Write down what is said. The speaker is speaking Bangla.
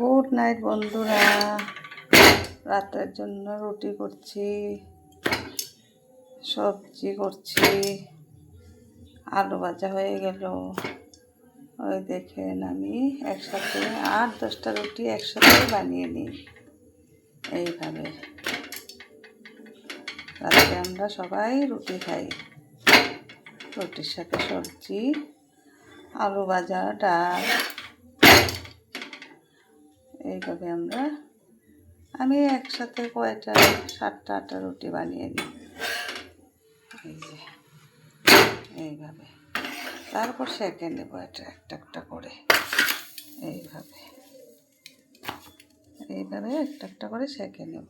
গুড নাইট বন্ধুরা, রাতের জন্য রুটি করছি, সবজি করছি, আলু ভাজা হয়ে গেল। ওই দেখেন আমি একসাথে 8-10টা রুটি একসাথে বানিয়ে নিই। এইভাবে রাতে আমরা সবাই রুটি খাই, রুটির সাথে সবজি, আলু ভাজা, ডাল। এইভাবে আমি একসাথে কয়টা 7টা-8টা রুটি বানিয়ে নিই। এই যে এইভাবে, তারপর সেঁকে নেব এটা একটা একটা করে। এইভাবে একটা একটা করে সেঁকে নেব।